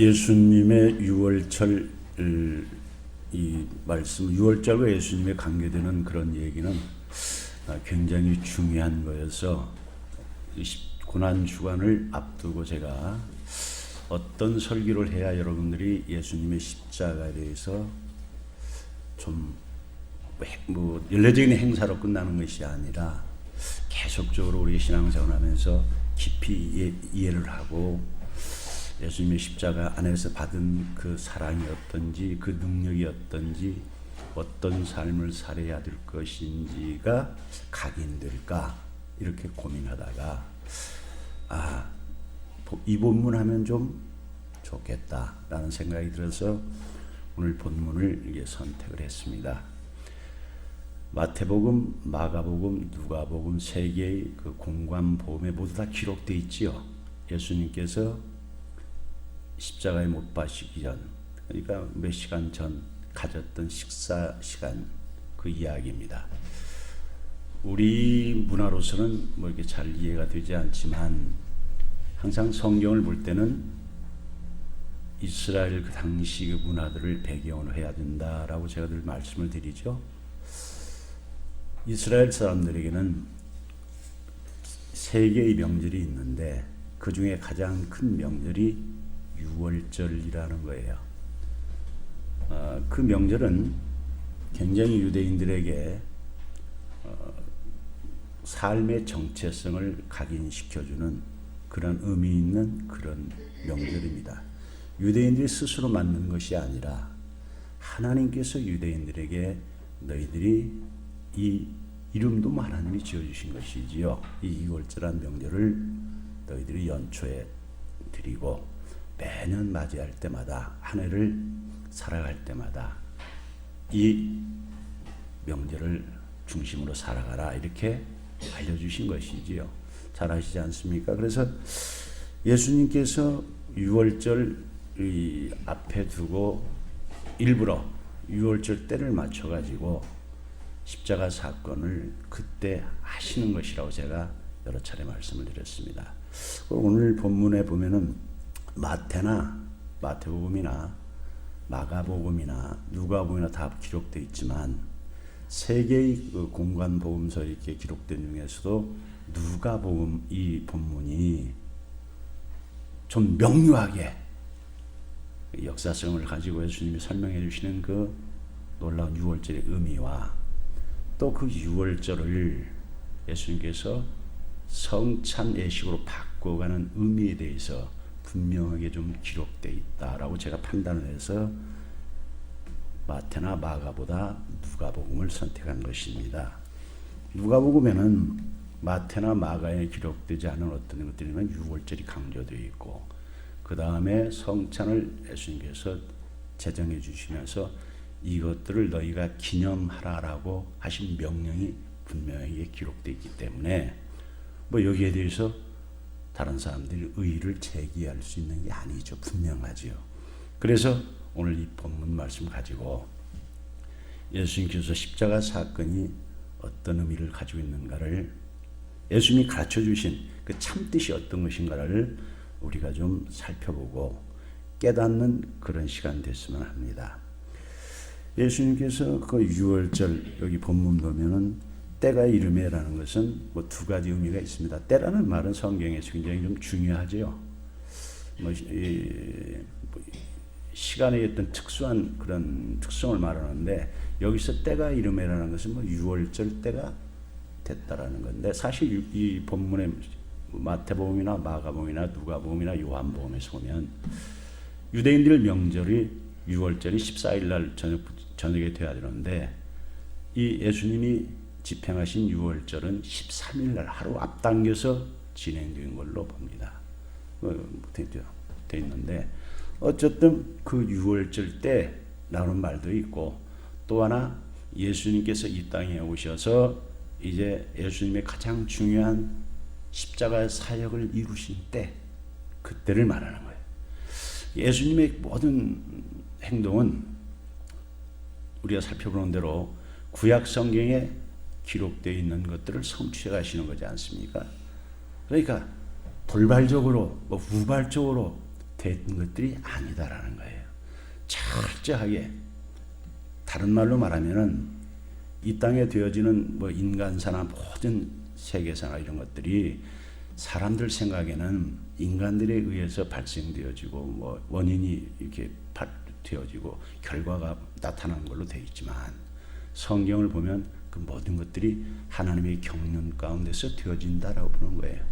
예수님의 유월절 이 말씀, 유월절과 예수님의 관계되는 그런 얘기는 굉장히 중요한 거여서 고난 주간을 앞두고 제가 어떤 설교를 해야 여러분들이 예수님의 십자가에 대해서 좀 연례적인 행사로 끝나는 것이 아니라 계속적으로 우리 신앙생활 하면서 깊이 이해를 하고 예수님의 십자가 안에서 받은 그 사랑이 어떤지, 그 능력이 어떤지, 어떤 삶을 살아야 될 것인지가 각인될까 이렇게 고민하다가 이 본문 하면 좀 좋겠다라는 생각이 들어서 오늘 본문을 이게 선택을 했습니다. 마태복음, 마가복음, 누가복음 세 개의 그 공관복음에 모두 다 기록되어 있지요. 예수님께서 십자가에 못 박히기 전, 그러니까 몇 시간 전 가졌던 식사 시간 그 이야기입니다. 우리 문화로서는 뭐 이렇게 잘 이해가 되지 않지만 항상 성경을 볼 때는 이스라엘 그 당시 그 문화들을 배경으로 해야 된다라고 제가 늘 말씀을 드리죠. 이스라엘 사람들에게는 세 개의 명절이 있는데 그 중에 가장 큰 명절이 유월절이라는 거예요. 그 명절은 굉장히 유대인들에게 삶의 정체성을 각인시켜주는 그런 의미 있는 그런 명절입니다. 유대인들이 스스로 만든 것이 아니라 하나님께서 유대인들에게 너희들이 이 이름도 하나님이 지어주신 것이지요. 이 유월절한 명절을 너희들이 연초에 드리고 매년 맞이할 때마다 한 해를 살아갈 때마다 이 명절을 중심으로 살아가라 이렇게 알려주신 것이지요. 잘 아시지 않습니까? 그래서 예수님께서 유월절 앞에 두고 일부러 유월절 때를 맞춰가지고 십자가 사건을 그때 하시는 것이라고 제가 여러 차례 말씀을 드렸습니다. 오늘 본문에 보면은 마태복음이나 마가복음이나 누가복음이나 다 기록되어 있지만 세 개의 그 공관복음서에 이렇게 기록된 중에서도 누가복음 이 본문이 좀 명료하게 역사성을 가지고 예수님이 설명해 주시는 그 놀라운 유월절의 의미와 또 그 유월절을 예수님께서 성찬 예식으로 바꿔가는 의미에 대해서 분명하게 좀 기록되어 있다라고 제가 판단을 해서 마태나 마가보다 누가복음을 선택한 것입니다. 누가복음에는 마태나 마가에 기록되지 않은 어떤 것들이면 유월절이 강조되어 있고 그 다음에 성찬을 예수님께서 제정해 주시면서 이것들을 너희가 기념하라라고 하신 명령이 분명하게 기록되어 있기 때문에 뭐 여기에 대해서 다른 사람들이 의의를 제기할 수 있는 게 아니죠. 분명하지요. 그래서 오늘 이 본문 말씀 가지고 예수님께서 십자가 사건이 어떤 의미를 가지고 있는가를 예수님이 가르쳐 주신 그 참뜻이 어떤 것인가를 우리가 좀 살펴보고 깨닫는 그런 시간 됐으면 합니다. 예수님께서 그 유월절 여기 본문 보면은 때가 이르매라는 것은 뭐 두 가지 의미가 있습니다. 때라는 말은 성경에서 굉장히 좀 중요하죠. 시간의 어떤 특수한 그런 특성을 말하는데 여기서 때가 이르매라는 것은 뭐 유월절 때가 됐다라는 건데 사실 이 본문의 마태복음이나 마가복음이나 누가복음이나 요한복음에서 보면 유대인들 명절이 유월절이 14일 날 저녁에 돼야 되는데 이 예수님이 집행하신 유월절은 13일 날 하루 앞당겨서 진행된 걸로 봅니다. 돼 있는데 어쨌든 그 유월절 때라는 말도 있고 또 하나 예수님께서 이 땅에 오셔서 이제 예수님의 가장 중요한 십자가 사역을 이루신 때 그때를 말하는 거예요. 예수님의 모든 행동은 우리가 살펴보는 대로 구약 성경에 기록되어 있는 것들을 성취해 가시는 거지 않습니까? 그러니까 돌발적으로 우발적으로 된 것들이 아니다라는 거예요. 철저하게, 다른 말로 말하면은 이 땅에 되어지는 뭐 인간사나 모든 세계사나 이런 것들이 사람들 생각에는 인간들에 의해서 발생되어지고 뭐 원인이 이렇게 되어지고 결과가 나타난 걸로 되어 있지만, 성경을 보면 그 모든 것들이 하나님의 경륜 가운데서 되어진다라고 보는 거예요.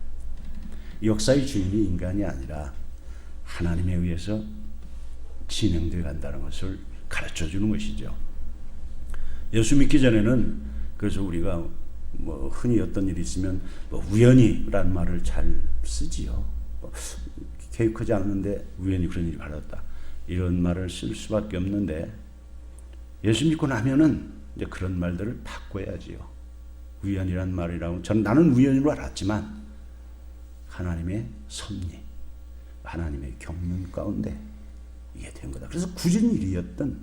역사의 주인이 인간이 아니라 하나님에 의해서 진행되어 간다는 것을 가르쳐 주는 것이죠. 예수 믿기 전에는, 그래서 우리가 뭐 흔히 어떤 일이 있으면 뭐 우연히라는 말을 잘 쓰지요. 뭐 계획하지 않았는데 우연히 그런 일이 벌어졌다, 이런 말을 쓸 수밖에 없는데, 예수 믿고 나면은 이제 그런 말들을 바꿔야지요. 우연이란 말이라고, 나는 우연으로 알았지만 하나님의 섭리, 하나님의 경륜 가운데 이게 된 거다. 그래서 굳은 일이었든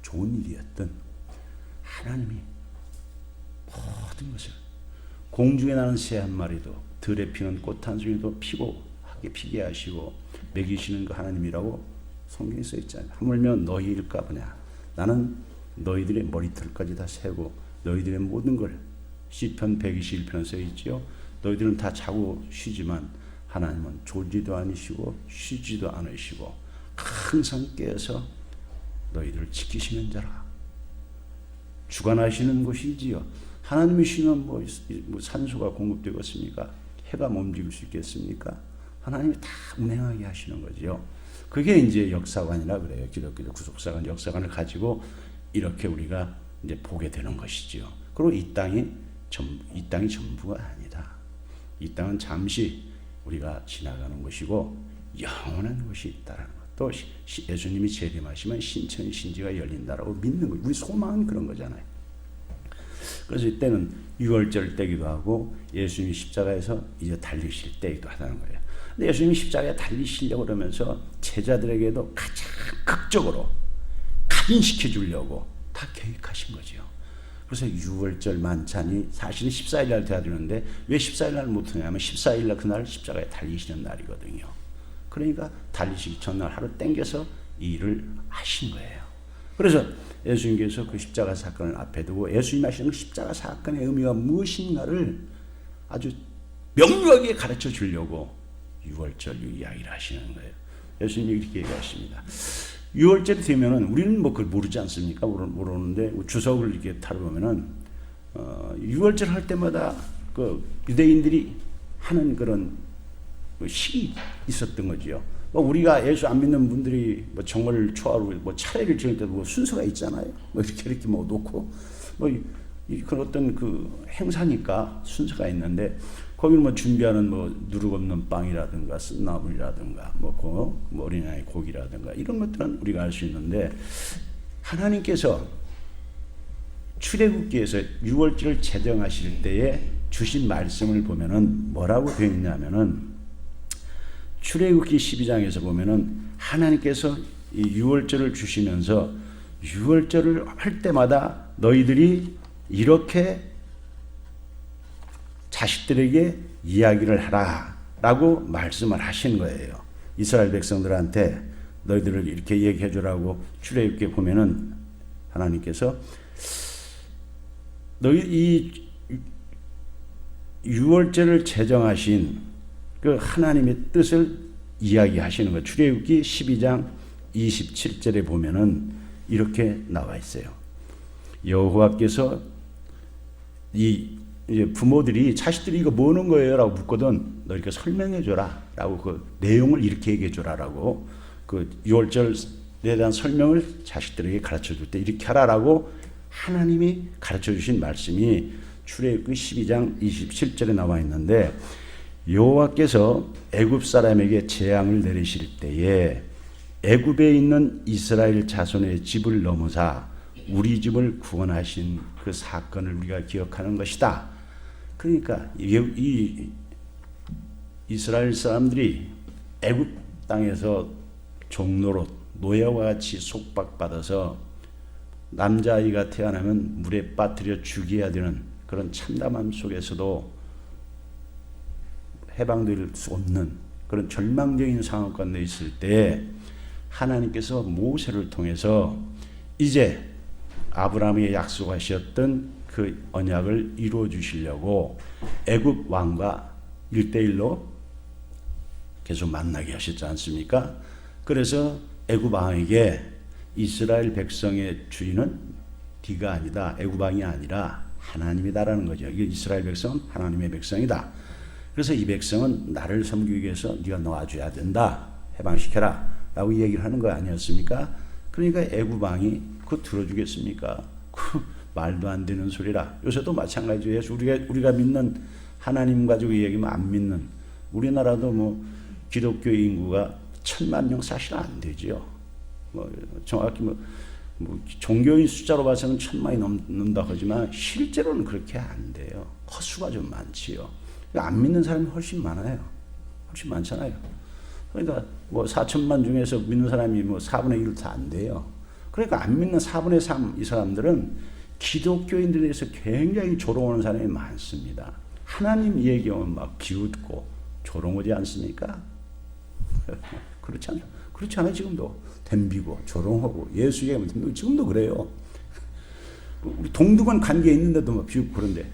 좋은 일이었든 하나님이 모든 것을, 공중에 나는 새 한 마리도 들에 피는 꽃 한 송이도 피게 하시고 먹이시는 그 하나님이라고 성경에 써 있잖아요. 하물며 너희일까 보냐, 나는 너희들의 머리털까지 다 세고 너희들의 모든 걸, 시편 121편에 써 있지요. 너희들은 다 자고 쉬지만 하나님은 졸지도 않으시고 쉬지도 않으시고 항상 깨어서 너희들을 지키시는 자라. 주관하시는 것이지요. 하나님이 쉬면 뭐 산소가 공급되겠습니까? 해가 움직일 수 있겠습니까? 하나님이 다 운행하게 하시는 거지요. 그게 이제 역사관이라 그래요. 기독교 구속사관, 역사관을 가지고 이렇게 우리가 이제 보게 되는 것이지요. 그리고 이 땅이 전부가 아니다. 이 땅은 잠시 우리가 지나가는 것이고 영원한 것이 있다라는 것. 또 예수님이 재림하시면 신천지 신지가 열린다라고 믿는 거예요. 우리 소망은 그런 거잖아요. 그래서 이때는 유월절 때기도 하고 예수님이 십자가에서 이제 달리실 때이기도 하다는 거예요. 근데 예수님이 십자가에 달리시려고 그러면서 제자들에게도 가장 극적으로 각인시켜 주려고 다 계획하신 거죠. 그래서 유월절 만찬이 사실은 14일 날 돼야 되는데 왜 14일 날 못하냐면 14일 날 그날 십자가에 달리시는 날이거든요. 그러니까 달리시기 전날 하루 땡겨서 이 일을 하신 거예요. 그래서 예수님께서 그 십자가 사건을 앞에 두고 예수님 하시는 십자가 사건의 의미가 무엇인가를 아주 명료하게 가르쳐 주려고 유월절 이야기를 하시는 거예요. 예수님이 이렇게 얘기하십니다. 유월절이 되면은 우리는 뭐 그걸 모르지 않습니까? 모르는데 주석을 이렇게 타보면은 유월절 할 때마다 그 유대인들이 하는 그런 식이 있었던 거죠. 뭐 우리가 예수 안 믿는 분들이 뭐 정월 초하루 뭐 차례를 지낼 때도 뭐 순서가 있잖아요. 뭐 이렇게 뭐 놓고 뭐 그런 어떤 그 행사니까 순서가 있는데 거기는 뭐 준비하는 뭐 누룩 없는 빵이라든가 쓴나물이라든가 뭐 어린아이 고기라든가 이런 것들은 우리가 알 수 있는데 하나님께서 출애굽기에서 유월절을 제정하실 때에 주신 말씀을 보면은 뭐라고 되어 있냐면은 출애굽기 12장에서 보면은 하나님께서 이 유월절을 주시면서 유월절을 할 때마다 너희들이 이렇게 자식들에게 이야기를 하라 라고 말씀을 하신 거예요. 이스라엘 백성들한테 너희들을 이렇게 얘기해 주라고 출애굽기에 보면은 하나님께서 너희 이 유월절을 제정하신 그 하나님의 뜻을 이야기하시는 것. 출애굽기 12장 27절에 보면은 이렇게 나와 있어요. 여호와께서 이제 부모들이 자식들이 이거 뭐 하는 거예요라고 묻거든 너 이렇게 설명해 줘라라고 그 내용을 이렇게 얘기해 줘라라고 그 유월절에 대한 설명을 자식들에게 가르쳐 줄 때 이렇게 하라라고 하나님이 가르쳐 주신 말씀이 출애굽기 12장 27절에 나와 있는데 여호와께서 애굽 사람에게 재앙을 내리실 때에 애굽에 있는 이스라엘 자손의 집을 넘어사 우리 집을 구원하신 그 사건을 우리가 기억하는 것이다. 그러니까 이 이스라엘 사람들이 애굽 땅에서 종노릇 노예와 같이 속박받아서 남자아이가 태어나면 물에 빠뜨려 죽여야 되는 그런 참담함 속에서도 해방될 수 없는 그런 절망적인 상황 가운데 있을 때 하나님께서 모세를 통해서 이제 아브라함에게 약속하셨던 그 언약을 이루어 주시려고 애굽 왕과 1대1로 계속 만나게 하셨지 않습니까? 그래서 애굽 왕에게 이스라엘 백성의 주인은 네가 아니다, 애굽 왕이 아니라 하나님이다라는 거죠. 이스라엘 백성은 하나님의 백성이다. 그래서 이 백성은 나를 섬기기 위해서 네가 놓아줘야 된다, 해방시켜라 라고 얘기를 하는 거 아니었습니까? 그러니까 애굽 왕이 그거 들어주겠습니까? 그 말도 안 되는 소리라. 요새도 마찬가지예요. 우리가 믿는 하나님 가지고 얘기하면 안 믿는, 우리나라도 뭐 기독교 인구가 1,000만 명 사실 안 되죠. 뭐 정확히 뭐 종교인 숫자로 봐서는 1,000만이 넘는다 하지만 실제로는 그렇게 안 돼요. 허수가 좀 많지요. 안 믿는 사람이 훨씬 많아요. 훨씬 많잖아요. 그러니까 뭐 4천만 중에서 믿는 사람이 뭐 4분의 1도 안 돼요. 그러니까 안 믿는 4분의 3 이 사람들은 기독교인들에 대해서 굉장히 조롱하는 사람이 많습니다. 하나님 얘기하면 막 비웃고 조롱하지 않습니까? 그렇잖아요. 그렇지 않아요? 지금도 덤비고 조롱하고 예수 얘기하면 덤비고 지금도 그래요. 우리 동등한 관계에 있는데도 막 비웃고 그런데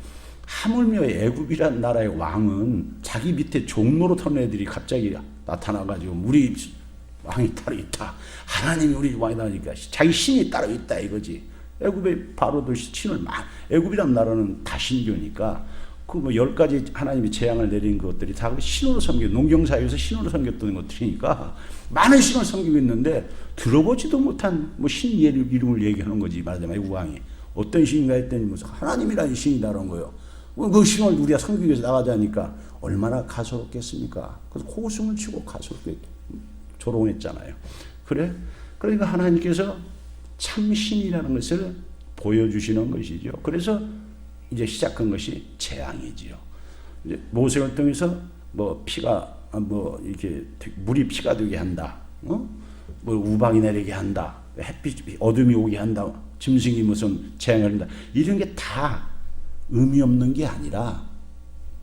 하물며 애굽이란 나라의 왕은 자기 밑에 종로로 터는 애들이 갑자기 나타나가지고 우리 왕이 따로 있다, 하나님이 우리 왕이다 하니까 자기 신이 따로 있다 이거지. 애굽의 바로도 신을 애굽이란 나라는 다신교니까 그 뭐 10가지 하나님이 재앙을 내린 것들이 다 신으로 섬겨, 농경사회에서 신으로 섬겼던 것들이니까 많은 신을 섬기고 있는데 들어보지도 못한 뭐 신 이름을 얘기하는 거지. 말하자면 애굽 왕이 어떤 신인가 했더니 무슨 하나님이라는 신이다라는 거예요. 그 신을 우리가 섬기기 위해서 나가자니까 얼마나 가소롭겠습니까? 그래서 호승을 치고 가소롭게 조롱했잖아요. 그래? 그러니까 하나님께서 참신이라는 것을 보여주시는 것이죠. 그래서 이제 시작한 것이 재앙이지요. 이제 모세를 통해서 뭐 피가 뭐 이렇게 물이 피가 되게 한다, 뭐 우박이 내리게 한다, 햇빛 어둠이 오게 한다, 짐승이 무슨 재앙을 한다, 이런 게 다 의미 없는 게 아니라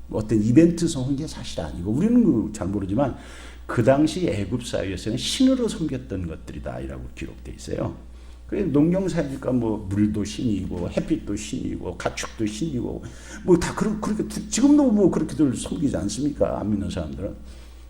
어떤 이벤트성인 게 사실 아니고 우리는 잘 모르지만 그 당시 애굽 사회에서는 신으로 섬겼던 것들이다라고 기록돼 있어요. 농경사니까 뭐 물도 신이고 햇빛도 신이고 가축도 신이고 뭐 다 그렇게 지금도 뭐 그렇게들 섬기지 않습니까? 안 믿는 사람들은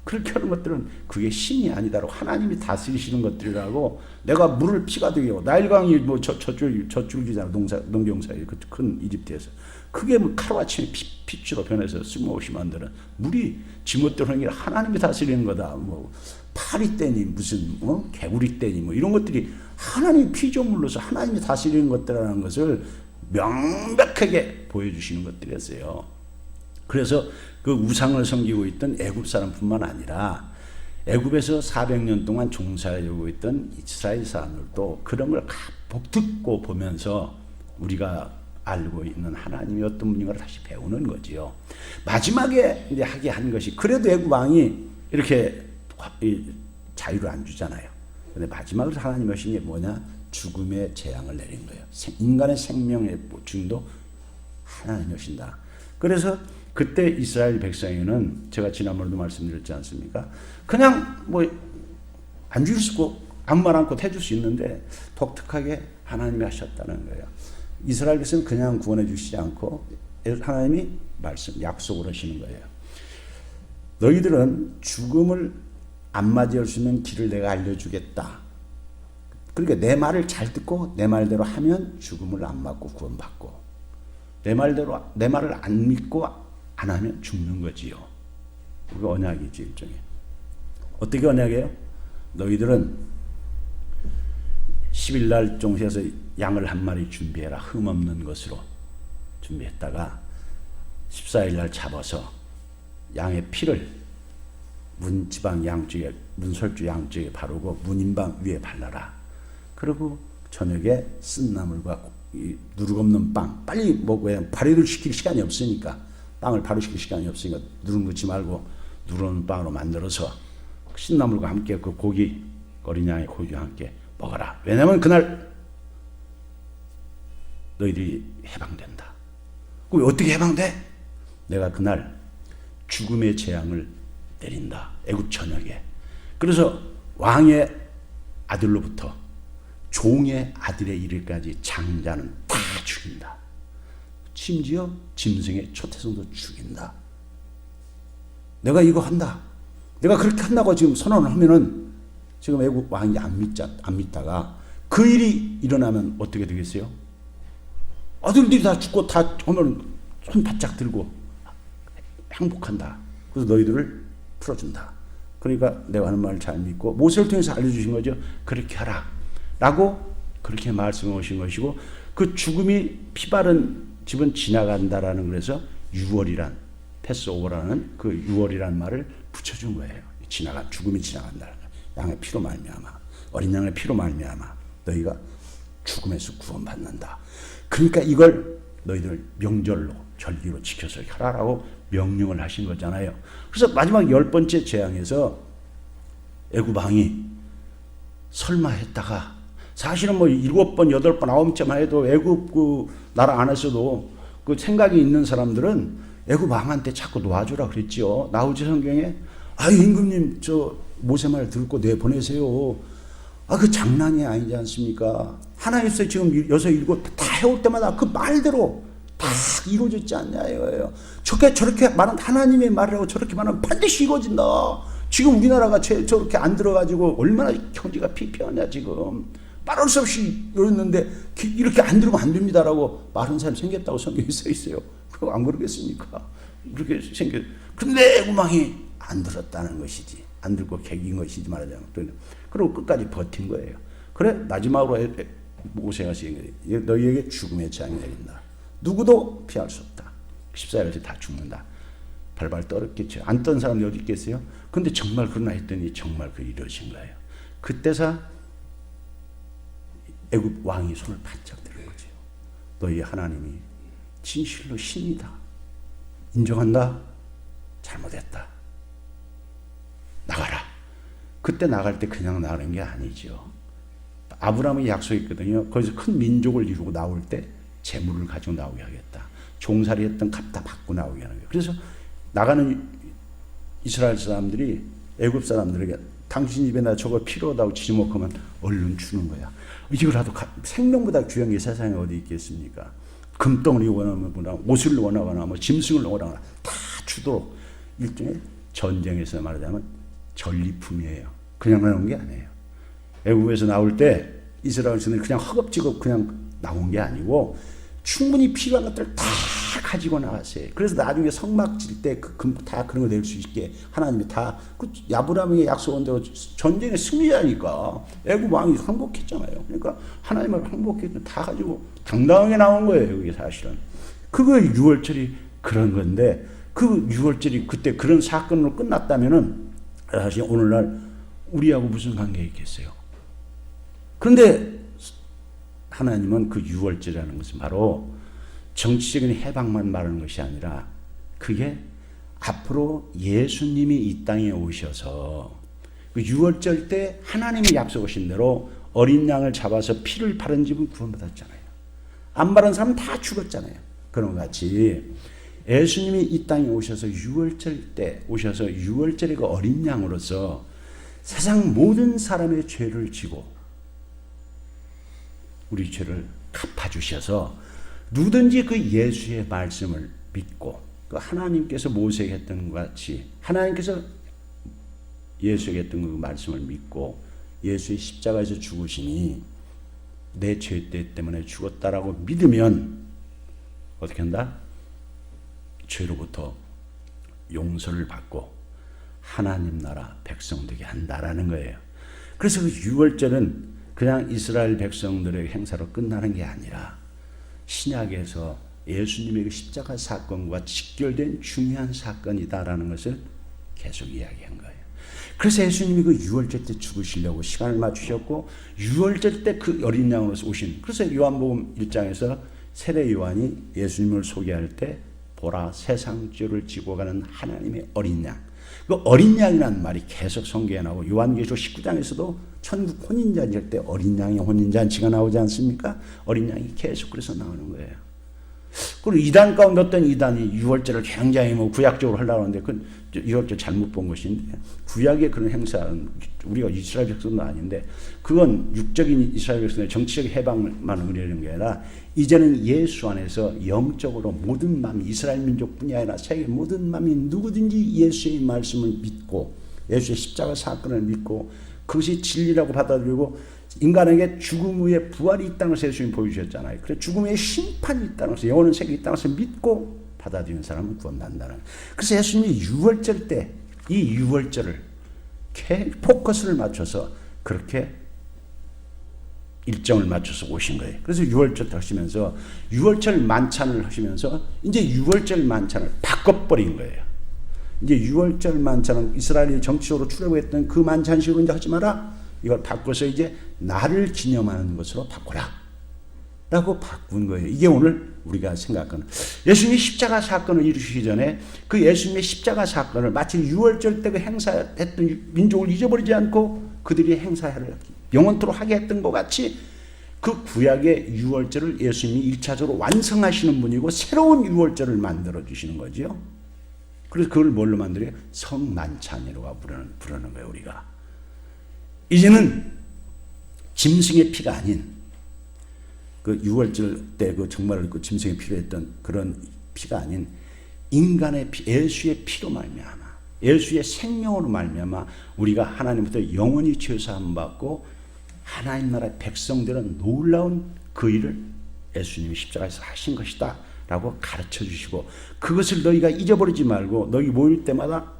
그렇게 하는 것들은 그게 신이 아니다라고, 하나님이 다스리시는 것들이라고. 내가 물을 피가 되게 하고 나일강이 뭐 저줄기잖아, 농경사에 그 큰 이집트에서 그게 뭐 하루아침에 핏줄로 변해서 쓸모없이 만드는 물이 지멋대로 하는 게 하나님이 다스리는 거다. 뭐 파리 떼니 무슨 개구리 떼니 뭐 이런 것들이 하나님의 피조물로서 하나님이 다스리는 것들이라는 것을 명백하게 보여주시는 것들이었어요. 그래서 그 우상을 섬기고 있던 애굽 사람뿐만 아니라 애굽에서 400년 동안 종살이하고 있던 이스라엘 사람들도 그런 걸 듣고 보면서 우리가 알고 있는 하나님이 어떤 분인가를 다시 배우는 거지요. 마지막에 이제 하게 한 것이, 그래도 애굽 왕이 이렇게 자유를 안 주잖아요. 근데 마지막으로 하나님이 하신 게 뭐냐? 죽음의 재앙을 내린 거예요. 인간의 생명의 보충도 하나님이 하신다. 그래서 그때 이스라엘 백성에는 제가 지난번에도 말씀드렸지 않습니까? 그냥 뭐 안 줄 수 있고 아무 말 않고 해줄 수 있는데 독특하게 하나님이 하셨다는 거예요. 이스라엘 백성은 그냥 구원해 주시지 않고 하나님이 약속을 하시는 거예요. 너희들은 죽음을 안 맞이할 수 있는 길을 내가 알려주겠다. 그러니까 내 말을 잘 듣고 내 말대로 하면 죽음을 안 맞고 구원받고, 내 말을 안 믿고 안 하면 죽는 거지요. 그게 언약이지, 일종의. 어떻게 언약이에요? 너희들은 10일날 종해서 양을 한 마리 준비해라. 흠 없는 것으로 준비했다가 14일날 잡아서 양의 피를 문지방 양쪽에, 문설주 양쪽에 바르고 문인방 위에 발라라. 그리고 저녁에 쓴 나물과 누룩 없는 빵, 빨리 먹어야, 발효를 시킬 시간이 없으니까, 빵을 발효시킬 시간이 없으니까 누룩 넣지 말고 누룩 없는 빵으로 만들어서 신나물과 함께 그 고기, 어린 양의 고기와 함께 먹어라. 왜냐하면 그날 너희들이 해방된다. 그럼 어떻게 해방돼? 내가 그날 죽음의 재앙을 때린다. 애굽 전역에. 그래서 왕의 아들로부터 종의 아들의 이르기까지 장자는 다 죽인다. 심지어 짐승의 초태성도 죽인다. 내가 이거 한다. 내가 그렇게 한다고 지금 선언을 하면은 지금 애굽 왕이 안 믿다가 그 일이 일어나면 어떻게 되겠어요? 아들들이 다 죽고 다 오면 손 바짝 들고 행복한다. 그래서 너희들을 풀어준다. 그러니까 내가 하는 말을 잘 믿고 모세를 통해서 알려주신 거죠. 그렇게 하라 라고 그렇게 말씀해 오신 것이고, 그 죽음이 피바른 집은 지나간다라는, 그래서 6월이란 패스오버라는 그 6월이라는 말을 붙여준 거예요. 죽음이 지나간다는 거예요. 양의 피로 말미암아, 어린 양의 피로 말미암아 너희가 죽음에서 구원받는다. 그러니까 이걸 너희들 명절로 절기로 지켜서 하라라고 명령을 하신 거잖아요. 그래서 마지막 10번째 재앙에서 애굽 왕이 설마 했다가, 사실은 뭐 7번, 8번, 9번째만 해도 애굽 그 나라 안에서도 그 생각이 있는 사람들은 애굽 왕한테 자꾸 놓아주라 그랬지요. 나오지 성경에. 아유, 임금님 저 모세 말 듣고 내보내세요. 그 장난이 아니지 않습니까? 하나님께서 지금 6, 7 다 해올 때마다 그 말대로 다 이루어졌지 않냐 이거예요. 저렇게 말은 하나님의 말이라고 저렇게 말하면 반드시 이루어진다. 지금 우리나라가 저렇게 안 들어가지고 얼마나 경제가 피폐하냐 지금. 말할 수 없이 이랬는데 이렇게 안 들으면 안 됩니다라고 말하는 사람이 생겼다고 성경에 써 있어요. 그거 안 그러겠습니까? 그렇게 근데 애굽 왕이 안 들었다는 것이지. 안 들고 개긴 것이지 말하자면. 그리고 끝까지 버틴 거예요. 그래 마지막으로 모세가 너희에게 죽음의 재앙이 내린다. 누구도 피할 수 없다. 14일째 다 죽는다. 발발 떨었겠죠. 안 떤 사람이 어디 있겠어요? 근데 정말 그러나 했더니 정말 그 이루어진 거예요. 그때서 애굽 왕이 손을 바짝 들은 거죠. 너희 하나님이 진실로 신이다. 인정한다. 잘못했다. 나가라. 그때 나갈 때 그냥 나가는 게 아니죠. 아브라함이 약속했거든요. 거기서 큰 민족을 이루고 나올 때 재물을 가지고 나오게 하겠다. 종살이 했던 값 다 받고 나오게 하는 거예요. 그래서 나가는 이스라엘 사람들이 애굽 사람들에게 당신 집에 나 저거 필요하다고 지목하면 얼른 주는 거야. 이거라도 생명보다 귀한 게 세상에 어디 있겠습니까? 금덩어리 원하거나 옷을 원하거나 뭐 짐승을 원하거나 다 주도록 일종의 전쟁에서 말하자면 전리품이에요. 그냥 나온 게 아니에요. 애굽에서 나올 때 이스라엘 사람들이 그냥 허겁지겁 그냥 나온 게 아니고 충분히 필요한 것들을 다 가지고 나왔어요. 그래서 나중에 성막 질 때 다 그런 거 낼 수 있게 하나님이 다 아브라함에게 약속한 대로 전쟁의 승리자니까 애굽 왕이 항복했잖아요. 그러니까 하나님을 항복했는데 다 가지고 당당하게 나온 거예요. 그게 사실은. 그거 6월절이 그런 건데 그 6월절이 그때 그런 사건으로 끝났다면은 사실 오늘날 우리하고 무슨 관계 있겠어요? 그런데 하나님은 그 6월절이라는 것은 바로 정치적인 해방만 말하는 것이 아니라 그게 앞으로 예수님이 이 땅에 오셔서 그 6월절 때 하나님이 약속하신 대로 어린 양을 잡아서 피를 바른 집은 구원받았잖아요. 안 바른 사람은 다 죽었잖아요. 그런 것 같이 예수님이 이 땅에 오셔서 6월절 때 오셔서 6월절의 그 어린 양으로서 세상 모든 사람의 죄를 지고 우리 죄를 갚아주셔서 누구든지 그 예수의 말씀을 믿고 그 하나님께서 모세에게 했던 것 같이 하나님께서 예수에게 했던 그 말씀을 믿고 예수의 십자가에서 죽으시니 내 죄 때문에 죽었다라고 믿으면 어떻게 한다? 죄로부터 용서를 받고 하나님 나라 백성 되게 한다라는 거예요. 그래서 그 6월절은 그냥 이스라엘 백성들의 행사로 끝나는 게 아니라 신약에서 예수님의 그 십자가 사건과 직결된 중요한 사건이다라는 것을 계속 이야기한 거예요. 그래서 예수님이 그 6월절 때 죽으시려고 시간을 맞추셨고 6월절 때 그 어린 양으로서 오신, 그래서 요한복음 1장에서 세례 요한이 예수님을 소개할 때 보라 세상 죄를 지고 가는 하나님의 어린 양, 그 어린 양이라는 말이 계속 성경에 나오고 요한계시록 19장에서도 천국 혼인잔치 할 때 어린 양의 혼인잔치가 나오지 않습니까? 어린 양이 계속 그래서 나오는 거예요. 그리고 이단 가운데 어떤 이단이 유월절을 굉장히 뭐 구약적으로 하려고 하는데 그 유월절 잘못 본 것인데, 구약의 그런 행사는 우리가 이스라엘 백성도 아닌데 그건 육적인 이스라엘 백성의 정치적 해방만 의미하는 게 아니라 이제는 예수 안에서 영적으로 모든 마음이, 이스라엘 민족뿐이 아니라 세계 모든 마음이 누구든지 예수의 말씀을 믿고 예수의 십자가 사건을 믿고 그것이 진리라고 받아들이고 인간에게 죽음 후에 부활이 있다는 것을 예수님이 보여주셨잖아요. 그래서 죽음 후에 심판이 있다는 것을, 영원한 세계에 있다는 것을 믿고 받아들이는 사람은 구원받는다는. 그래서 예수님이 유월절 때 이 유월절을 포커스를 맞춰서 그렇게 일정을 맞춰서 오신 거예요. 그래서 유월절 하시면서 유월절 만찬을 하시면서 이제 유월절 만찬을 바꿔버린 거예요. 이제 유월절 만찬은 이스라엘이 정치적으로 출애굽했던 그 만찬식으로 이제 하지 마라. 이걸 바꿔서 이제 나를 기념하는 것으로 바꿔라 라고 바꾼 거예요. 이게 오늘 우리가 생각하는 예수님이 십자가 사건을 이루시기 전에 그 예수님의 십자가 사건을 마치 유월절 때 그 행사했던 민족을 잊어버리지 않고 그들이 행사를 영원토록 하게 했던 것 같이 그 구약의 유월절을 예수님이 1차적으로 완성하시는 분이고 새로운 유월절을 만들어 주시는 거죠. 그래서 그걸 뭘로 만들어요? 성만찬이라고 부르는 거예요. 우리가 이제는 짐승의 피가 아닌 그 유월절 때 그 정말 그 짐승의 피로 했던 그런 피가 아닌 인간의 피, 예수의 피로 말미암아, 예수의 생명으로 말미암아 우리가 하나님부터 영원히 죄사함 받고 하나님 나라의 백성들은 놀라운 그 일을 예수님이 십자가에서 하신 것이다 라고 가르쳐 주시고, 그것을 너희가 잊어버리지 말고 너희 모일 때마다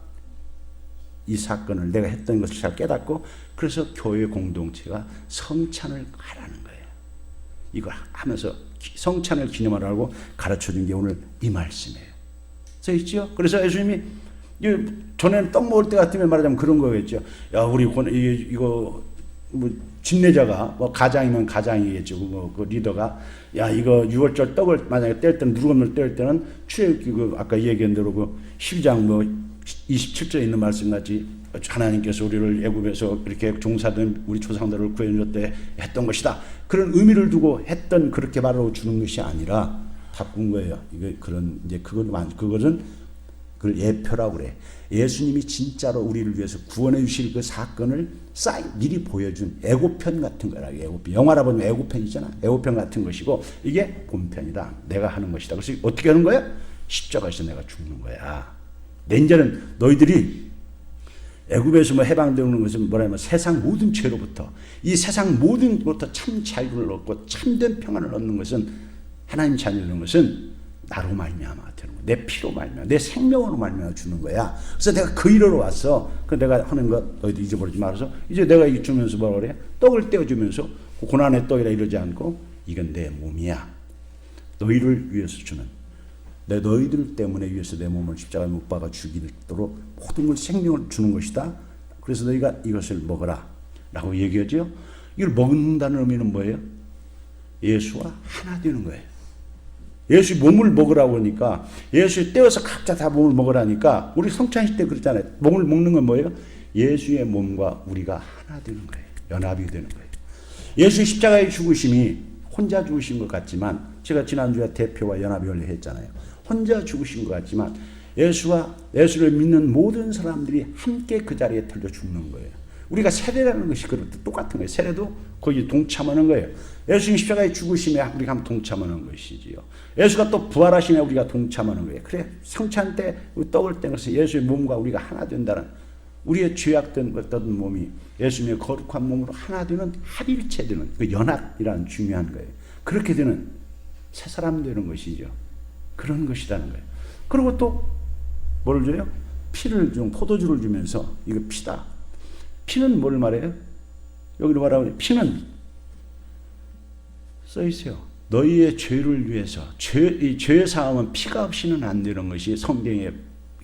이 사건을 내가 했던 것을 잘 깨닫고, 그래서 교회 공동체가 성찬을 하라는 거예요. 이걸 하면서 성찬을 기념하라고 가르쳐준 게 오늘 이 말씀이에요. 써 있죠? 그래서 예수님이 전에는 떡 먹을 때 같으면 말하자면 그런 거겠죠. 야, 우리 이거 뭐 집내자가 뭐 가장이면 가장이겠죠. 그 리더가 야, 이거 유월절 떡을 만약에 뗄 때는 누룩을 뗄 때는 그 아까 얘기한 대로 그 12장 뭐 27절에 있는 말씀 같이 하나님께서 우리를 애굽에서 이렇게 종사된 우리 조상들을 구해줬대 했던 것이다. 그런 의미를 두고 했던 그렇게 말하고 주는 것이 아니라 바꾼 거예요. 이게 그런 이제 그것은 그걸 예표라고 그래. 예수님이 진짜로 우리를 위해서 구원해 주실 그 사건을 미리 보여준 애고편 같은 거라. 애고편. 영화라 보면 애고편이잖아. 애고편 같은 것이고 이게 본편이다. 내가 하는 것이다. 그래서 어떻게 하는 거야? 십자가에서 내가 죽는 거야. 이제는 너희들이 애굽에서 뭐 해방되는 것은 뭐라면 세상 모든 죄로부터, 이 세상 모든 것부터 참 자유를 얻고 참된 평안을 얻는 것은, 하나님 자녀는 것은 나로 말미암아 되는 거야. 내 피로 말미암아, 내 생명으로 말미암아 주는 거야. 그래서 내가 그 일하러 왔어. 그 내가 하는 것 너희들 잊어버리지 말아서 이제 내가 주면서 뭐라 그래? 떡을 떼어주면서 고난의 떡이라 이러지 않고 이건 내 몸이야. 너희를 위해서 주는, 내 너희들 때문에 위해서 내 몸을 십자가에 못 박아 죽이도록 모든 걸 생명을 주는 것이다. 그래서 너희가 이것을 먹어라 라고 얘기하죠. 이걸 먹는다는 의미는 뭐예요? 예수와 하나 되는 거예요. 예수의 몸을 먹으라고 하니까, 예수의 떼어서 각자 다 몸을 먹으라니까, 우리 성찬식 때 그랬잖아요. 몸을 먹는 건 뭐예요? 예수의 몸과 우리가 하나 되는 거예요. 연합이 되는 거예요. 예수의 십자가의 죽으심이 혼자 죽으신 것 같지만, 제가 지난주에 대표와 연합이 원래 했잖아요. 혼자 죽으신 것 같지만 예수를 믿는 모든 사람들이 함께 그 자리에 달려 죽는 거예요. 우리가 세례라는 것이 그렇듯 똑같은 거예요. 세례도 거기 동참하는 거예요. 예수님 십자가에 죽으심에 우리가 한번 동참하는 것이지요. 예수가 또 부활하심에 우리가 동참하는 거예요. 그래, 성찬 때 떡을 떼면서 예수의 몸과 우리가 하나 된다는, 우리의 죄악된 어떤 몸이 예수님의 거룩한 몸으로 하나 되는, 합일체 되는 그 연합이라는 중요한 거예요. 그렇게 되는 새 사람 되는 것이죠. 그런 것이라는 거예요. 그리고 또 뭘 줘요? 피를 좀, 포도주를 주면서 이거 피다. 피는 뭘 말해요? 여기로 말하면 피는 써 있어요. 너희의 죄를 위해서, 죄의 사함은 피가 없이는 안 되는 것이 성경의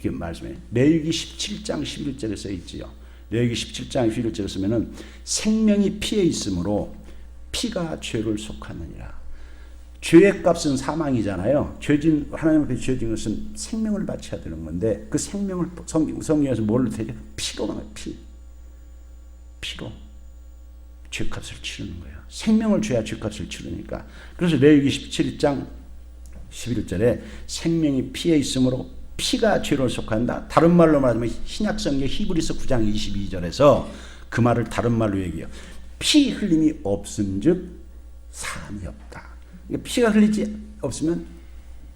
말씀이에요. 레위기 17장 11절에 써 있지요. 레위기 17장 11절에 쓰면은 생명이 피에 있으므로 피가 죄를 속하느니라. 죄의 값은 사망이잖아요. 하나님 앞에 죄진 것은 생명을 바쳐야 되는 건데, 그 생명을 성경에서 뭘로 되죠? 피로 나와요. 피로 죄값을 치르는 거예요. 생명을 줘야 죄값을 치르니까. 그래서 레위기 17장 11절에 생명이 피에 있으므로 피가 죄를 속한다. 다른 말로 말하면 신약성경 히브리서 9장 22절에서 그 말을 다른 말로 얘기해요. 피 흘림이 없음즉 사함이 없다. 그러니까 피가 흘리지 없으면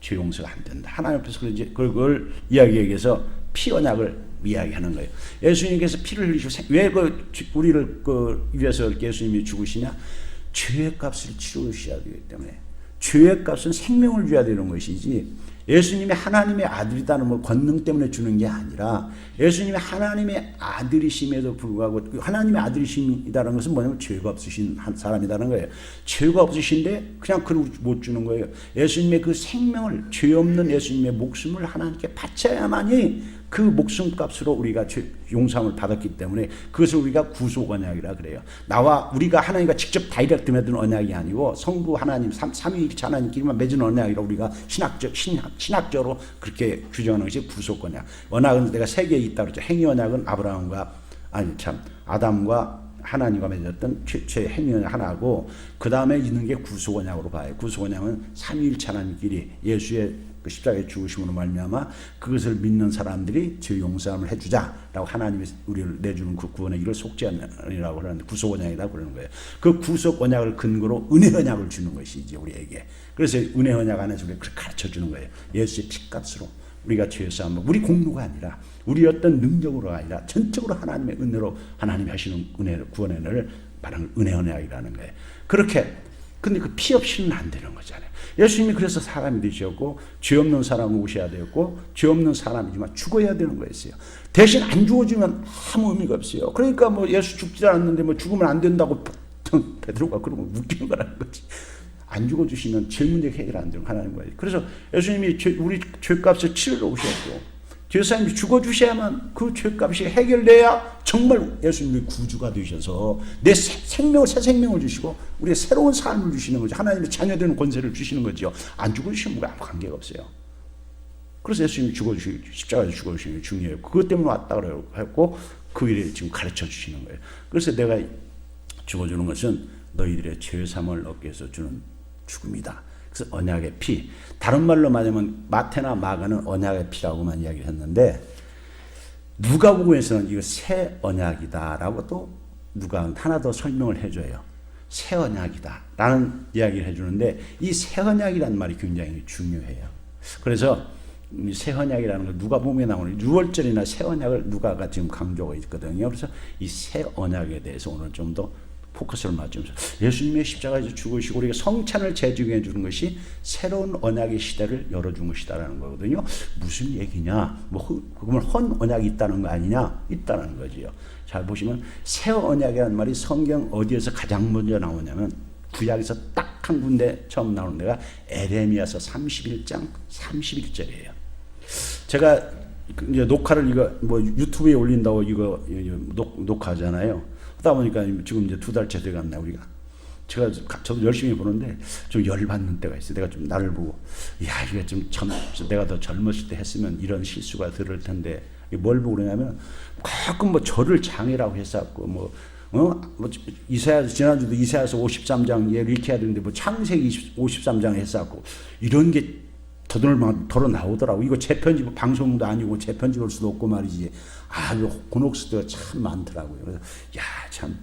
죄 용서가 안 된다. 하나님 앞에서 그걸 이야기하기 위해서 피 언약을 이야기하는 거예요. 예수님께서 피를 흘리시고 왜 우리를 위해서 예수님이 죽으시냐? 죄의 값을 치르셔야 되기 때문에. 죄의 값은 생명을 줘야 되는 것이지, 예수님이 하나님의 아들이다는 뭐 권능 때문에 주는 게 아니라, 예수님이 하나님의 아들이심에도 불구하고, 하나님의 아들이심이라는 것은 뭐냐면 죄가 없으신 한 사람이라는 거예요. 죄가 없으신데 그냥 그걸 못 주는 거예요. 예수님의 그 생명을, 죄 없는 예수님의 목숨을 하나님께 바쳐야만이 그 목숨값으로 우리가 용서함을 받았기 때문에 그것을 우리가 구속 언약이라 그래요. 우리가 하나님과 직접 다이렉트 맺은 언약이 아니고 성부 하나님, 삼위일체 하나님끼리만 맺은 언약이라 우리가 신학적으로 그렇게 규정하는 것이 구속 언약. 언약은 내가 세 개 있다고 그랬죠. 행위 언약은 아담과 하나님과 맺었던 최초의 행위 언약 하나고, 그 다음에 있는 게 구속 언약으로 봐요. 구속 언약은 삼위일체 하나님끼리 예수의 그 십자가의 죽으심으로 말미암아 그것을 믿는 사람들이 죄 용서함을 해주자라고 하나님이 우리를 내주는 그 구원의 길을 속죄 언약이라고 하는데, 구속 언약이라고 그러는 거예요. 그 구속 언약을 근거로 은혜 언약을 주는 것이지 우리에게. 그래서 은혜 언약 안에서 우리가 그렇게 가르쳐 주는 거예요. 예수의 피값으로 우리가 죄 사함을, 우리 공로가 아니라 우리 어떤 능력으로가 아니라 전적으로 하나님의 은혜로 하나님이 하시는 구원의 은혜를 말하는 은혜 언약이라는 거예요. 그렇게. 근데 그 피 없이는 안 되는 거잖아요. 예수님이 그래서 사람이 되셨고 죄 없는 사람을 오셔야 되었고 죄 없는 사람이지만 죽어야 되는 거였어요. 대신 안 죽어주면 아무 의미가 없어요. 그러니까 뭐 예수 죽지 않았는데 뭐 죽으면 안 된다고 베드로가 그러면 웃기는 거라는 거지. 안 죽어주시면 죄 문제 해결 안 되는 하나님 거예요. 그래서 예수님이 우리 죄값을 치르러 오셨고, 죄사님이 죽어주셔야만 그 죄값이 해결돼야 정말 예수님이 구주가 되셔서 내 생명을, 새 생명을 주시고 우리의 새로운 삶을 주시는 거죠. 하나님의 자녀되는 권세를 주시는 거죠. 안 죽어주시면 우리가 아무 관계가 없어요. 그래서 예수님이 십자가에서 죽어주시는 게 중요해요. 그것 때문에 왔다 그래고 했고 그 일을 지금 가르쳐 주시는 거예요. 그래서 내가 죽어주는 것은 너희들의 죄사함을 얻기 위해서 주는 죽음이다. 그래서 언약의 피. 다른 말로 말하면 마태나 마가는 언약의 피라고만 이야기를 했는데, 누가복음에서는 이거 새 언약이다라고 또 누가 하나 더 설명을 해줘요. 새 언약이다라는 이야기를 해주는데, 이 새 언약이라는 말이 굉장히 중요해요. 그래서 새 언약이라는 걸 누가복음에 나오는 6월절이나 새 언약을 누가가 지금 강조하고 있거든요. 그래서 이 새 언약에 대해서 오늘 좀 더 포커스를 맞추면서, 예수님의 십자가에서 죽으시고 우리가 성찬을 제정해 주는 것이 새로운 언약의 시대를 열어준 것이다라는 거거든요. 무슨 얘기냐? 그러면 헌 언약이 있다는 거 아니냐? 있다는 거지요. 잘 보시면 새 언약이라는 말이 성경 어디에서 가장 먼저 나오냐면 구약에서 딱 한 군데 처음 나오는 데가 에레미야서 31장 31절이에요. 제가 이제 녹화를 이거 뭐 유튜브에 올린다고 이거 녹화하잖아요. 하다 보니까 지금 이제 2달째 돼갔나 우리가. 저도 열심히 보는데 좀 열받는 때가 있어요. 내가 좀 나를 보고, 야 이게 좀 내가 더 젊었을 때 했으면 이런 실수가 들을 텐데, 뭘 보고 그러냐면 가끔 뭐 저를 장애라고 했었고 이사야, 지난주도 이사야서 53장 이렇게 해야 되는데 뭐 창세기 53장 했었고 이런 게 더러 나오더라고. 이거 재편집 방송도 아니고 재편집할 수도 없고 말이지. 이거 곤혹스가 참 많더라고요. 그래서 참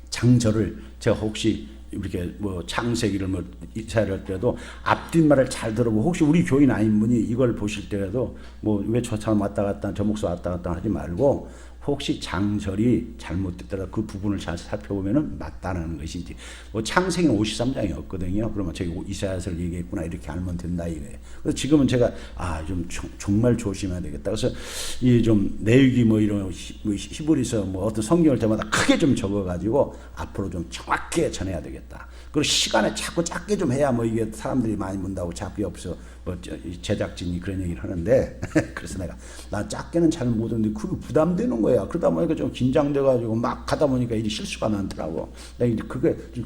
장절을 제가 혹시 이렇게 뭐 창세기를 뭐 이사야를 할 때도 앞뒷말을 잘 들어보고, 혹시 우리 교인 아닌 분이 이걸 보실 때라도 뭐 왜 저 사람 왔다 갔다 저 목사 왔다 갔다 하지 말고, 혹시 장절이 잘못됐더라 그 부분을 잘 살펴보면은 맞다는 것이지. 뭐 창세기는 53장이었거든요. 그러면 저기 이사야서를 얘기했구나 이렇게 알면 된다 이거예요. 그래서 지금은 제가 좀 정말 조심해야 되겠다. 그래서 이 좀 내용이 뭐 이런 히브리서 뭐 어떤 성경을 때마다 크게 좀 적어가지고 앞으로 좀 정확하게 전해야 되겠다. 그리고 시간에 자꾸 짧게 좀 해야 뭐 이게 사람들이 많이 본다고 자꾸 없어 뭐 제작진이 그런 얘기를 하는데 그래서 나 짧게는 잘 못하는데 그게 부담되는 거야. 그러다 보니까 좀 긴장돼가지고 막 하다 보니까 일이 실수가 많더라고. 그게 좀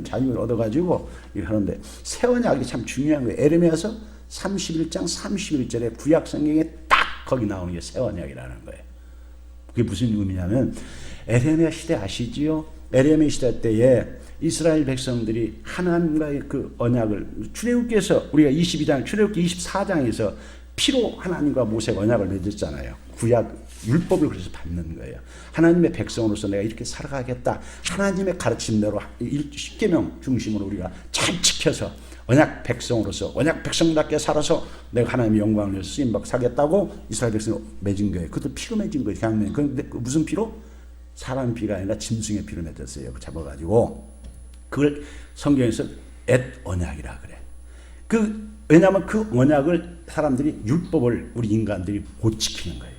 자유를 얻어가지고 이렇게 하는데, 새 언약이 참 중요한 거예요. 에레미야서 31장 31절에 구약 성경에 딱 거기 나오는 게 새 언약이라는 거예요. 그게 무슨 의미냐면, 에레미야 시대 아시지요? 에레미 시대 때에 이스라엘 백성들이 하나님과의 그 언약을 출애굽기에서 우리가 22장 출애굽기 24장에서 피로 하나님과 모세가 언약을 맺었잖아요. 구약 율법을 그래서 받는 거예요. 하나님의 백성으로서 내가 이렇게 살아가겠다. 하나님의 가르침대로 10계명 중심으로 우리가 잘 지켜서 언약 백성으로서 언약 백성답게 살아서 내가 하나님의 영광을 위해서 쓰임받고 살겠다고 이스라엘 백성이 맺은 거예요. 그것도 피로 맺은 거예요. 그냥 그런데 무슨 피로? 사람 피가 아니라 짐승의 피로 맺었어요. 잡아가지고 그걸 성경에서 엣 언약이라 그래. 왜냐하면 그 언약을 사람들이 율법을 우리 인간들이 못 지키는 거예요.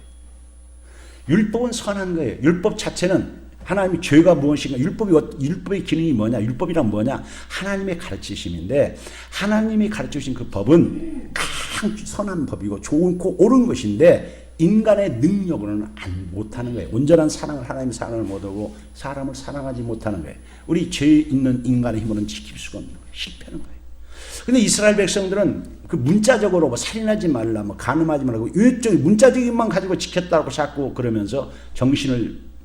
율법은 선한 거예요. 율법 자체는 하나님이 죄가 무엇인가, 율법의 기능이 뭐냐, 율법이란 뭐냐, 하나님의 가르치심인데 하나님이 가르치신 그 법은 가장 선한 법이고 좋고 옳은 것인데 인간의 능력으로는 못하는 거예요. 온전한 사랑을, 하나님의 사랑을 못하고 사람을 사랑하지 못하는 거예요. 우리 죄 있는 인간의 힘으로는 지킬 수가 없는 거예요. 실패하는 거예요. 근데 이스라엘 백성들은 그 문자적으로 뭐 살인하지 말라, 뭐 간음하지 말라고 외적인 문자적인 것만 가지고 지켰다고 자꾸 그러면서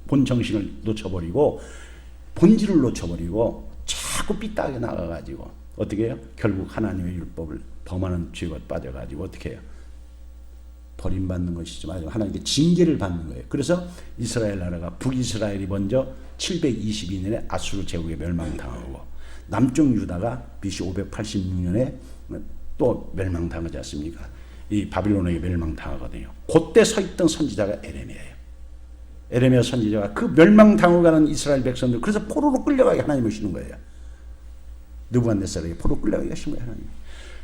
본 정신을 놓쳐버리고 본질을 놓쳐버리고 자꾸 삐딱하게 나가가지고 어떻게 해요? 결국 하나님의 율법을 범하는 죄가 빠져가지고 어떻게 해요? 버림받는 것이지 말고 하나님께 징계를 받는 거예요. 그래서 이스라엘 나라가 북이스라엘이 먼저 722년에 아수르 제국에 멸망당하고 남쪽 유다가 BC 586년에 또 멸망당하지 않습니까? 이 바빌론에게 멸망당하거든요. 그때 서 있던 선지자가 에레미야예요. 에레미야 선지자가 그 멸망당하고 가는 이스라엘 백성들, 그래서 포로로 끌려가게 하나님을 시는 거예요. 느부갓네살에게 포로 끌려가게 하신 거예요, 하나님.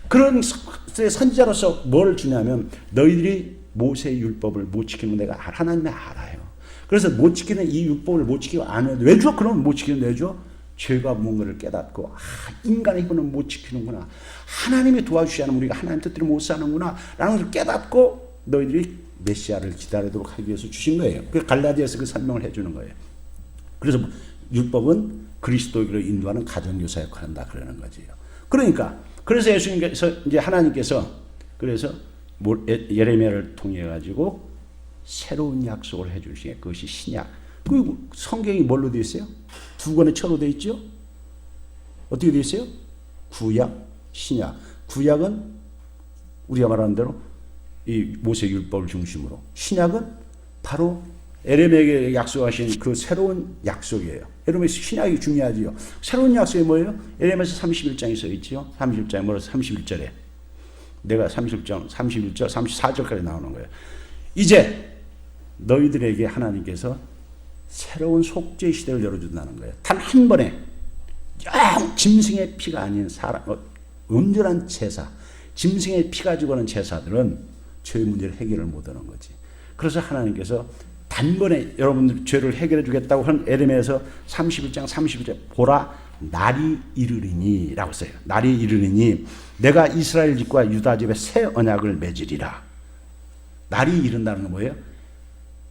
그런 선지자로서 뭘 주냐면 너희들이 모세의 율법을 못 지키는 내가 하나님이 알아요. 그래서 못 지키는 이 율법을 못 지키고 안 해도 왜 줘? 그럼 못 지키는 왜 줘? 죄가 뭔가를 깨닫고 인간의 힘은 못 지키는구나. 하나님이 도와주지 않으면 우리가 하나님 뜻대로 못 사는구나 라는 것을 깨닫고 너희들이 메시아를 기다리도록 하기 위해서 주신 거예요. 그 갈라디아에서 그 설명을 해주는 거예요. 그래서 율법은 그리스도로 인도하는 가정교사 역할을 한다 그러는 거지요. 그래서 예수님께서 이제 하나님께서 그래서 예레미야를 통해 가지고 새로운 약속을 해주시게 그것이 신약. 그 성경이 뭘로 되어 있어요? 두 권의 철로 되어 있죠. 어떻게 되어 있어요? 구약, 신약. 구약은 우리가 말하는 대로 이 모세 율법을 중심으로, 신약은 바로 에레미야에게 약속하신 그 새로운 약속이에요. 여러분 신약이 중요하지요. 새로운 약속이 뭐예요? 에레미야서 31장에 써 있지요. 31장에 뭐라서 31절에 내가 31절, 34절까지 나오는 거예요. 이제 너희들에게 하나님께서 새로운 속죄 시대를 열어준다는 거예요. 단 한 번에 짐승의 피가 아닌 사람, 온전한 제사, 짐승의 피 가지고 하는 제사들은 죄의 문제를 해결을 못하는 거지. 그래서 하나님께서 단번에 여러분들 죄를 해결해 주겠다고 한 에레미야서 31장 31절 보라 날이 이르리니 라고 써요. 날이 이르리니 내가 이스라엘 집과 유다 집에 새 언약을 맺으리라. 날이 이른다는 건 뭐예요?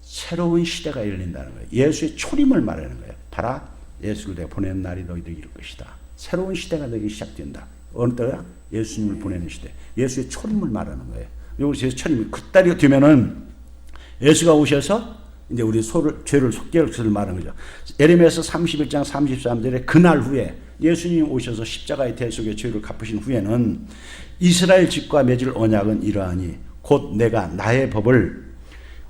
새로운 시대가 열린다는 거예요. 예수의 초림을 말하는 거예요. 봐라 예수를 내가 보내는 날이 너희들에게 이룰 것이다. 새로운 시대가 너희에게 시작된다. 어느 때야? 예수님을 보내는 시대. 예수의 초림을 말하는 거예요. 여기서 초림이 그때가 되면은 예수가 오셔서 이제 우리 죄를 속죄할 것을 말하는 거죠. 에레미야서 31장 33절에 그날 후에 예수님이 오셔서 십자가의 대속의 죄를 갚으신 후에는 이스라엘 집과 맺을 언약은 이러하니 곧 내가 나의 법을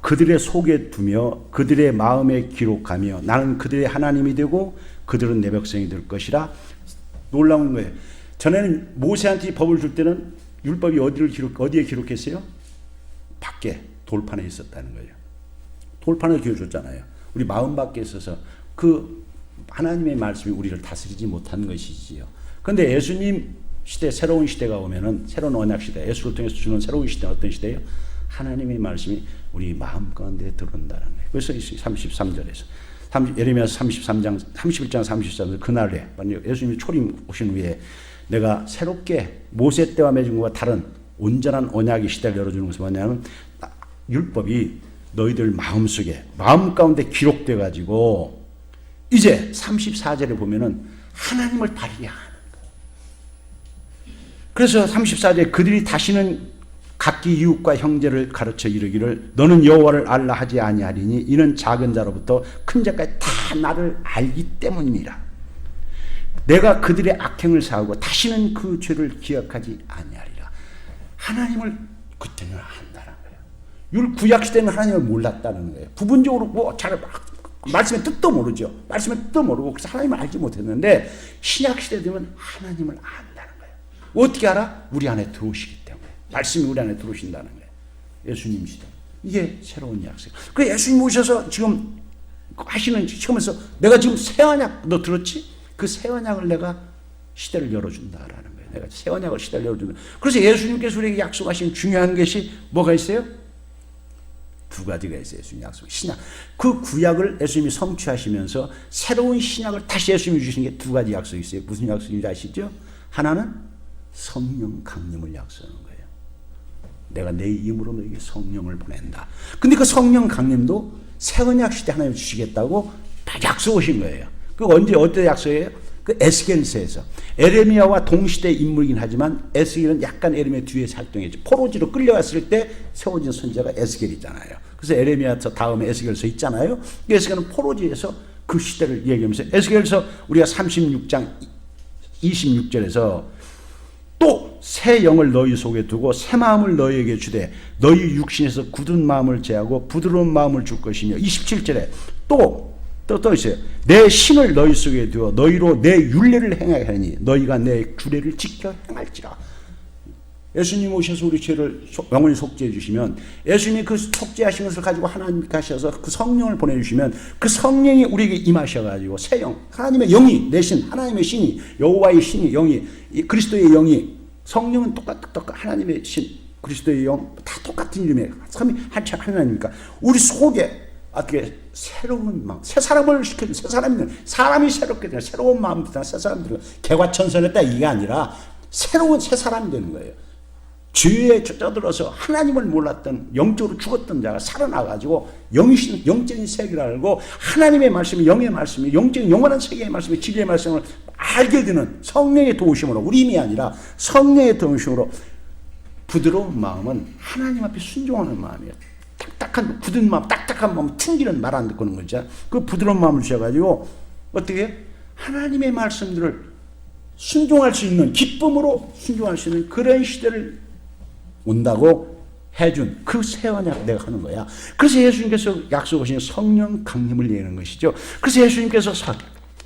그들의 속에 두며 그들의 마음에 기록하며 나는 그들의 하나님이 되고 그들은 내 백성이 될 것이라. 놀라운 거예요. 전에는 모세한테 법을 줄 때는 율법이 어디에 기록했어요? 밖에 돌판에 있었다는 거예요. 돌판을 기어줬잖아요. 우리 마음 밖에 있어서 그 하나님의 말씀이 우리를 다스리지 못한 것이지요. 그런데 예수님 시대, 새로운 시대가 오면은 새로운 언약 시대, 예수를 통해서 주는 새로운 시대는 어떤 시대예요? 하나님의 말씀이 우리 마음 가운데 들어온다는 거예요. 그래서 33절에서 예레미야서 31장 33절 그날에 예수님이 초림 오신 후에 내가 새롭게 모세 때와 맺은 것과 다른 온전한 언약의 시대를 열어주는 것은 뭐냐면 율법이 너희들 마음속에 마음 가운데 기록돼 가지고 이제 34절에 보면은 하나님을 닮게 하는 거예요. 그래서 34절에 그들이 다시는 각기 이웃과 형제를 가르쳐 이르기를 너는 여호와를 알라 하지 아니하리니 이는 작은 자로부터 큰 자까지 다 나를 알기 때문이니라. 내가 그들의 악행을 사하고 다시는 그 죄를 기억하지 아니하리라. 하나님을 그때는 안다는 거예요. 구약 시대는 하나님을 몰랐다는 거예요. 부분적으로 뭐 잘 말씀의 뜻도 모르죠. 말씀의 뜻도 모르고 그래서 하나님을 알지 못했는데 신약 시대 되면 하나님을 안다는 거예요. 어떻게 알아? 우리 안에 들어오시기 때문에. 말씀이 우리 안에 들어오신다는 거예요. 예수님 시대. 이게 새로운 약속. 그 예수님 오셔서 지금 하시는 시험에서 내가 지금 새 언약 너 들었지? 그 새 언약을 내가 시대를 열어준다라는 거예요. 내가 새 언약을 시대를 열어준다. 그래서 예수님께서 우리에게 약속하신 중요한 것이 뭐가 있어요? 두 가지가 있어요. 예수님 약속. 신약. 그 구약을 예수님이 성취하시면서 새로운 신약을 다시 예수님이 주신 게 두 가지 약속이 있어요. 무슨 약속인지 아시죠? 하나는 성령 강림을 약속하는 거예요. 내가 내 이름으로 너에게 성령을 보낸다. 근데 그 성령 강림도 새 언약 시대 하나님 주시겠다고 다 약속하신 거예요. 그 언제 어때 약속이에요? 그 에스겔서에서 에레미야와 동시대 인물이긴 하지만 에스겔은 약간 에레미야 뒤에 활동했죠. 포로지로 끌려갔을 때 세워진 선지자가 에스겔이잖아요. 그래서 에레미야서 다음에 에스겔서 있잖아요. 에스겔은 포로지에서 그 시대를 얘기하면서 에스겔서 우리가 36장 26절에서 또 새 영을 너희 속에 두고 새 마음을 너희에게 주되 너희 육신에서 굳은 마음을 제하고 부드러운 마음을 줄 것이며 27절에 또 있어요. 내 신을 너희 속에 두어 너희로 내 율례를 행하게 하니 너희가 내 규례를 지켜 행할지라. 예수님 오셔서 우리 죄를 영원히 속죄해 주시면 예수님이 그 속죄하신 것을 가지고 하나님께 하셔서 그 성령을 보내주시면 그 성령이 우리에게 임하셔가지고 새 영, 하나님의 영이 내 신, 하나님의 신이 여호와의 신이 영이 그리스도의 영이 성령은 똑같 하나님의 신 그리스도의 영 다 똑같은 이름이에요. 삼위 하나님이니까 우리 속에 어떻게 새로운 마음, 새 사람을 시켜준 새 사람이 새롭게 되는 새로운 마음이 되는 새 사람이 되는 개과천선했다 이게 아니라 새로운 새 사람이 되는 거예요. 죄에 젖어들어서 하나님을 몰랐던 영적으로 죽었던 자가 살아나가지고 영적인 세계를 알고 하나님의 말씀이 영의 말씀이 영적인 영원한 세계의 말씀이 진리의 말씀을 알게 되는 성령의 도우심으로 우리 힘이 아니라 성령의 도우심으로 부드러운 마음은 하나님 앞에 순종하는 마음이에요. 딱딱한 굳은 마음, 딱딱한 마음, 튕기는 말 안 듣고 있는 거죠. 그 부드러운 마음을 주셔가지고 어떻게 하나님의 말씀들을 순종할 수 있는 기쁨으로 순종할 수 있는 그런 시대를 온다고 해준 그 새 언약 내가 하는 거야. 그래서 예수님께서 약속하신 성령 강림을 얘기하는 것이죠. 그래서 예수님께서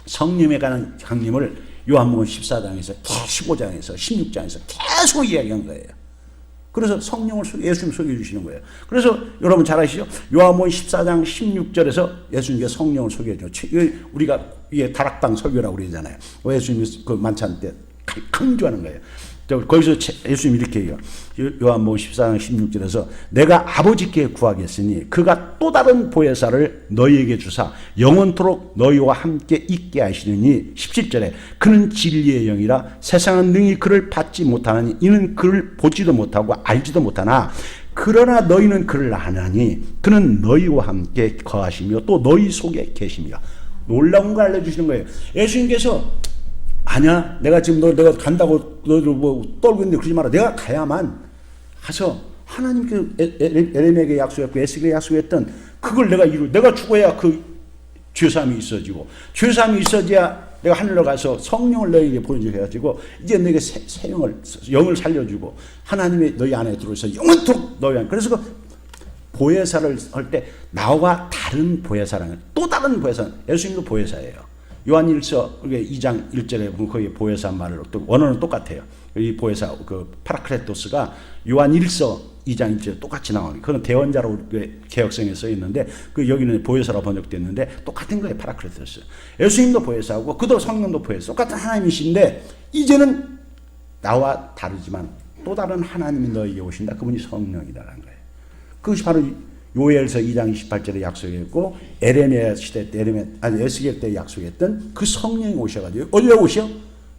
성령에 관한 강림을 요한복음 14장에서 15장에서 16장에서 계속 이야기한 거예요. 그래서 성령을 예수님 소개해 주시는 거예요. 그래서 여러분 잘 아시죠? 요한복음 14장 16절에서 예수님께서 성령을 소개해 줘. 우리가 이게 다락방 설교라고 그러잖아요. 예수님이 그 만찬 때 강조하는 거예요. 거기서 예수님이 이렇게 얘기해요. 요한복음 14장 16절에서 내가 아버지께 구하겠으니 그가 또 다른 보혜사를 너희에게 주사 영원토록 너희와 함께 있게 하시느니 17절에 그는 진리의 영이라 세상은 능히 그를 받지 못하나니 이는 그를 보지도 못하고 알지도 못하나 그러나 너희는 그를 아나니 그는 너희와 함께 거하시며 또 너희 속에 계시며 놀라운 걸 알려주시는 거예요. 예수님께서 아니야 내가 지금 내가 간다고 너희들 뭐 떨고 있는데 그러지 마라. 내가 가야만 가서 하나님께서 에레미야에게 약속했고 에스겔에게 약속했던 그걸 내가 내가 죽어야 그 죄사함이 있어지고 죄사함이 있어져야 내가 하늘로 가서 성령을 너희에게 보여줘가지고 이제 너에게 새 영을 살려주고 하나님의 너희 안에 들어서 영원토록 너희 안에 그래서 그 보혜사를 할 때 나와 다른 보혜사라는 또 다른 보혜사 예수님도 보혜사예요. 요한일서 2장 1절에 보면 거기 보혜사 말을 원어는 똑같아요. 이 보혜사 그 파라크레토스가 요한일서 2장 1절에 똑같이 나오는 그건 대원자로 개혁성에 써 있는데 그 여기는 보혜사로 번역됐는데 똑같은 거예요. 파라크레토스. 예수님도 보혜사고 그도 성령도 보혜사. 똑같은 하나님이신데 이제는 나와 다르지만 또 다른 하나님이 너에게 오신다. 그분이 성령이다라는 거예요. 그것이 바로 요엘서 2장 28절에 약속했고 에레미야 시대 때 에스겔 때 약속했던 그 성령이 오셔가지고 어디에 오셔?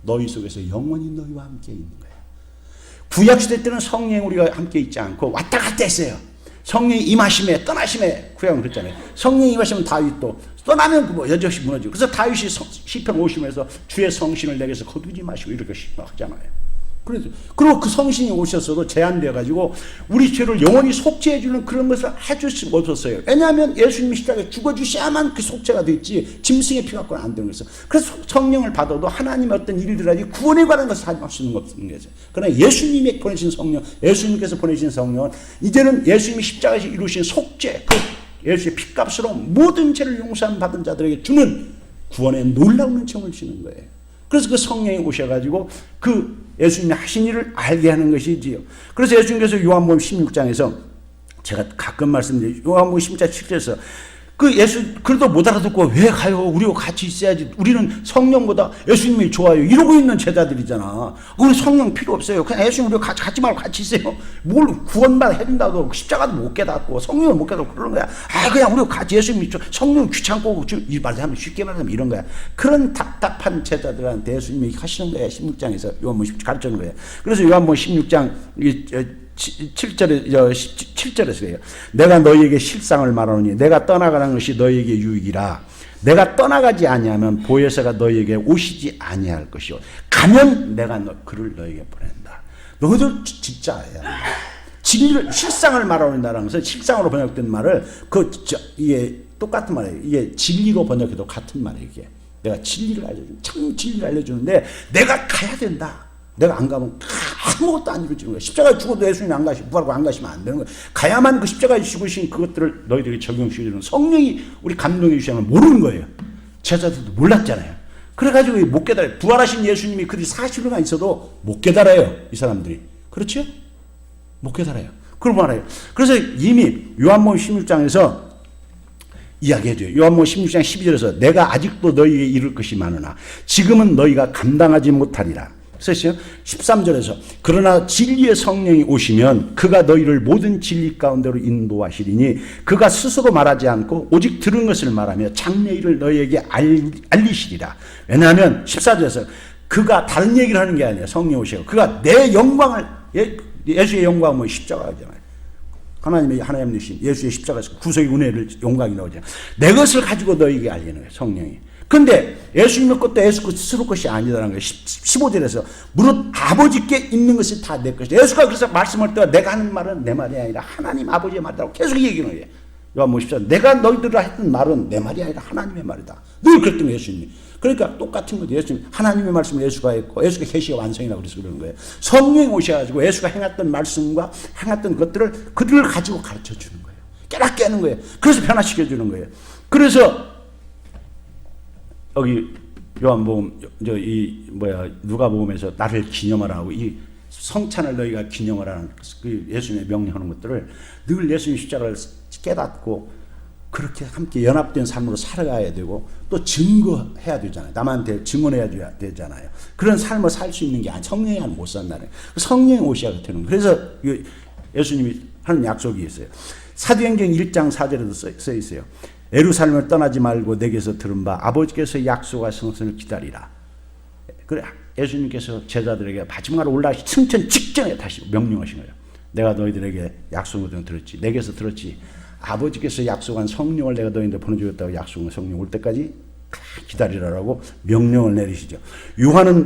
너희 속에서 영원히 너희와 함께 있는 거예요. 구약 시대 때는 성령이 우리가 함께 있지 않고 왔다 갔다 했어요. 성령이 임하심에 떠나심에 구약은 그랬잖아요. 성령이 임하시면 다윗도 떠나면 뭐 여지없이 무너지고 그래서 다윗이 시편 50에서 주의 성신을 내게서 거두지 마시고 이렇게 하잖아요. 그리고 그 성신이 오셨어도 제한되어가지고 우리 죄를 영원히 속죄해주는 그런 것을 해줄 수가 없었어요. 왜냐하면 예수님이 십자가에 죽어주셔야만 그 속죄가 됐지 짐승의 피 갖고는 안 되는 거였어요. 그래서 성령을 받아도 하나님의 어떤 일들하지 구원에 관한 것을 할 수는 없는 거죠. 그러나 예수님이 보내신 성령, 예수님께서 보내신 성령은 이제는 예수님이 십자가에서 이루신 속죄, 그 예수의 피값으로 모든 죄를 용서함 받은 자들에게 주는 구원의 놀라운 은총을 주는 거예요. 그래서 그 성령이 오셔가지고 그 예수님이 하신 일을 알게 하는 것이지요. 그래서 예수님께서 요한복음 16장에서 제가 가끔 말씀드려요. 요한복음 16장 7절에서 그 예수 그래도 못 알아듣고 왜 가요? 우리와 같이 있어야지. 우리는 성령보다 예수님이 좋아요. 이러고 있는 제자들이잖아. 우리 성령 필요 없어요. 그냥 예수님 우리가 같이 말고 같이 있어요. 뭘 구원만 해준다고 십자가도 못 깨닫고 성령을 못 깨닫고 그런 거야. 그냥 우리가 같이 예수님이 성령 귀찮고 이 말하면 쉽게 말하면 이런 거야. 그런 답답한 제자들한테 예수님이 하시는 거야. 16장에서 요한복음 16장 가르치는 거예요. 그래서 요한복음 16장 7절에서 그래요. 내가 너희에게 실상을 말하노니 내가 떠나가는 것이 너희에게 유익이라. 내가 떠나가지 아니하면 보혜사가 너희에게 오시지 아니할 것이요 가면 내가 그를 너희에게 보낸다. 너희들 진짜야. 진리를 실상을 말하는다는 것은 실상으로 번역된 말을 이게 똑같은 말이에요. 이게 진리로 번역해도 같은 말이에요. 이게 내가 진리를 알려주는 참 진리를 알려주는데 내가 가야 된다. 내가 안 가면 아무것도 안 이루어지는 거야. 십자가에 죽어도 예수님이 안 가시고 부활하고 안 가시면 안 되는 거야. 가야만 그 십자가에 죽으신 그것들을 너희들에게 적용시켜주는 성령이 우리 감동해 주시면 모르는 거예요. 제자들도 몰랐잖아요. 그래가지고 못 깨달아요. 부활하신 예수님이 그들이 40일간 있어도 못 깨달아요. 이 사람들이. 그렇죠? 못 깨달아요. 그걸 말해요. 그래서 이미 요한복음 16장에서 이야기해줘요. 요한복음 16장 12절에서 내가 아직도 너희에게 이룰 것이 많으나 지금은 너희가 감당하지 못하리라. 13절에서 그러나 진리의 성령이 오시면 그가 너희를 모든 진리 가운데로 인도하시리니 그가 스스로 말하지 않고 오직 들은 것을 말하며 장래일을 너희에게 알리시리라. 왜냐하면 14절에서 그가 다른 얘기를 하는 게 아니에요. 성령이 오시고 그가 내 영광을 예수의 영광은 뭐 십자가잖아요. 하나님 되신 예수의 십자가에서 구속의 은혜를 영광이 나오잖아요. 내 것을 가지고 너희에게 알리는 거예요. 성령이. 근데 예수님의 것도 예수 스스로 것이 아니다라는 거예요. 15절에서 무릇 아버지께 있는 것이 다 내 것이다. 예수가 그래서 말씀할 때와 내가 하는 말은 내 말이 아니라 하나님 아버지의 말이라고 계속 얘기하는 거예요. 요한복음 14절 내가 너희들과 했던 말은 내 말이 아니라 하나님의 말이다. 늘 그랬던 거예요. 예수님이. 그러니까 똑같은 거죠. 예수님 하나님의 말씀을 예수가 했고 예수가 계시가 완성이라고 그래서 그러는 거예요. 성령이 오셔가지고 예수가 행했던 말씀과 행했던 것들을 그들을 가지고 가르쳐 주는 거예요. 깨닫게 하는 거예요. 그래서 변화시켜 주는 거예요. 그래서 여기 요한복음 누가복음에서 나를 기념하라고 이 성찬을 너희가 기념하라는 그 예수님의 명령하는 것들을 늘 예수님 십자가를 깨닫고 그렇게 함께 연합된 삶으로 살아가야 되고 또 증거해야 되잖아요. 남한테 증언해야 되잖아요. 그런 삶을 살 수 있는 게 아니라 성령이 못 산다는 성령이 오셔야 되는 거예요. 그래서 예수님이 하는 약속이 있어요. 사도행전 1장 4절에도 써 있어요. 예루살렘을 떠나지 말고 내게서 들은 바 아버지께서 약속하신 것을 기다리라. 그래 예수님께서 제자들에게 마지막으로 올라가시 승천 직전에 다시 명령하신 거예요. 내가 너희들에게 약속을 들었지. 내게서 들었지. 아버지께서 약속한 성령을 내가 너희한테 보내주겠다고 약속한 성령 올 때까지 기다리라라고 명령을 내리시죠.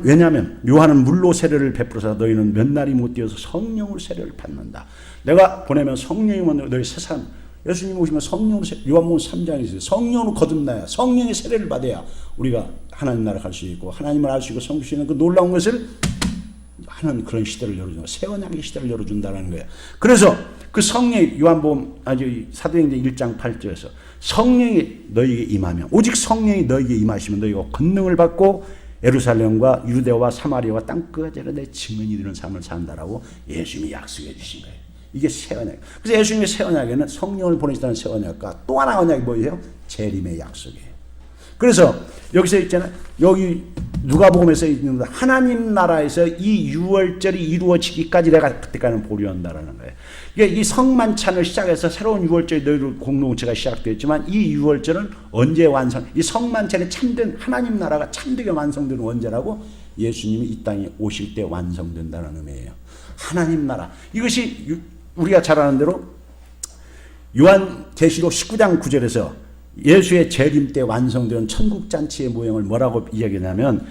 왜냐하면 요한은 물로 세례를 베풀어서 너희는 몇 날이 못 되어서 성령으로 세례를 받는다. 내가 보내면 성령이 너희 세상 예수님 오시면 성령으로 요한복음 3장에 있어요. 성령으로 거듭나야 성령의 세례를 받아야 우리가 하나님 나라 갈 수 있고 하나님을 알 수 있고 섬길 수 있는 그 놀라운 것을 하는 그런 시대를 열어준다. 새 언약의 시대를 열어준다는 거예요. 그래서 그 성령이 사도행전 1장 8절에서 성령이 너희에게 임하면 오직 성령이 너희에게 임하시면 너희가 권능을 받고 예루살렘과 유대와 사마리아와 땅끝까지 내 증인이 되는 삶을 산다라고 예수님이 약속해 주신 거예요. 이게 새 언약. 그래서 예수님의 새 언약에는 성령을 보내시다는 새 언약과 또 하나 언약이 뭐예요? 재림의 약속이에요. 그래서 여기서 있잖아요. 여기 누가복음에서 있는 하나님 나라에서 이 유월절이 이루어지기까지 내가 그때까지는 보류한다라는 거예요. 이게 이 성만찬을 시작해서 새로운 유월절이 너희들 공동체가 시작되었지만 이 유월절은 언제 완성? 이 성만찬이 참된 하나님 나라가 참되게 완성되는 언제라고? 예수님이 이 땅에 오실 때 완성된다는 의미예요. 하나님 나라. 이것이 우리가 잘 아는 대로 요한계시록 19장 9절에서 예수의 재림 때 완성된 천국잔치의 모형을 뭐라고 이야기하냐면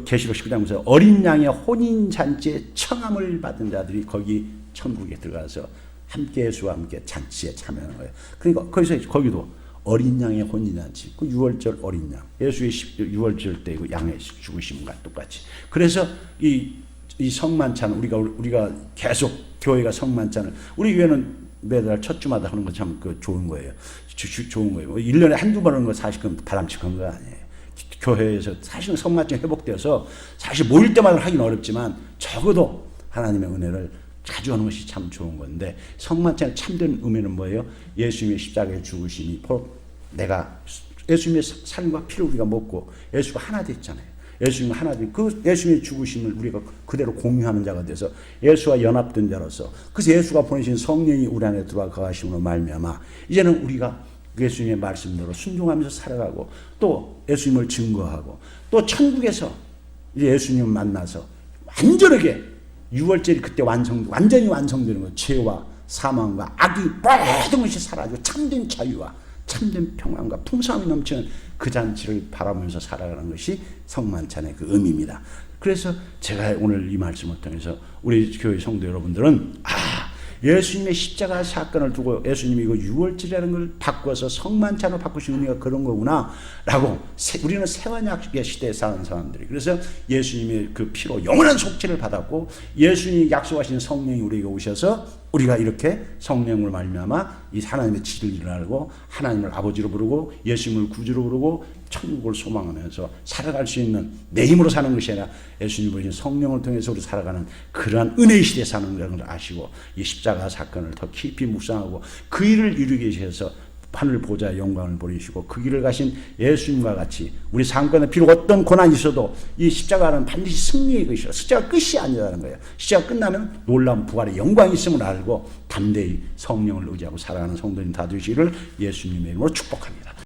계시록 19장에서 어린 양의 혼인 잔치에 청함을 받은 자들이 거기 천국에 들어가서 함께 예수와 함께 잔치에 참여하는 거예요. 그러니까 거기도 어린 양의 혼인 잔치, 그 유월절 어린 양, 예수의 유월절 때 그 양의 죽으심과 똑같이. 그래서 이 성만찬 우리가 계속 교회가 성만찬을 우리 교회는 매달 첫 주마다 하는 거 참 좋은 거예요. 좋은 거예요. 1년에 한두 번 하는 거 사실 바람직한 거 아니에요. 교회에서 사실은 성만찬이 회복되어서 사실 모일 때마다 하긴 어렵지만 적어도 하나님의 은혜를 자주 하는 것이 참 좋은 건데, 성만찬의 참된 의미는 뭐예요? 예수님의 십자가에 죽으심이 내가 예수님의 살과 피를 우리가 먹고 예수가 하나 됐잖아요. 예수님 하나 된 그 예수님의 죽으심을 우리가 그대로 공유하는 자가 돼서 예수와 연합된 자로서, 그래서 예수가 보내신 성령이 우리 안에 들어와 거하심으로 말미암아 이제는 우리가 예수님의 말씀대로 순종하면서 살아가고 또 예수님을 증거하고 또 천국에서 이제 예수님을 만나서 완전하게 유월절이 그때 완전히 완성되는 거예요. 죄와 사망과 악이 모든 것이 사라지고 참된 자유와 참된 평안과 풍성함이 넘치는 그 잔치를 바라보면서 살아가는 것이 성만찬의 그 의미입니다. 그래서 제가 오늘 이 말씀을 통해서 우리 교회 성도 여러분들은 예수님의 십자가 사건을 두고 예수님이 이거 유월절이라는 걸 바꿔서 성만찬으로 바꾸신 의미가 그런 거구나 라고, 우리는 새언약의 시대에 사는 사람들이, 그래서 예수님의 그 피로 영원한 속죄를 받았고 예수님이 약속하신 성령이 우리에게 오셔서 우리가 이렇게 성령을 말미암아 이 하나님의 진리를 알고 하나님을 아버지로 부르고 예수님을 구주로 부르고 천국을 소망하면서 살아갈 수 있는, 내 힘으로 사는 것이 아니라 예수님 보신 성령을 통해서 우리 살아가는 그러한 은혜의 시대에 사는 것을 아시고 이 십자가 사건을 더 깊이 묵상하고 그 일을 이루기 위해서 하늘 보좌의 영광을 버리시고 그 길을 가신 예수님과 같이 우리 삶 가운데 비록 어떤 고난이 있어도 이 십자가는 반드시 승리의 것이라, 십자가 끝이 아니라는 거예요. 십자가 끝나면 놀라운 부활의 영광이 있음을 알고 담대히 성령을 의지하고 살아가는 성도님 다 되시기를 예수님의 이름으로 축복합니다.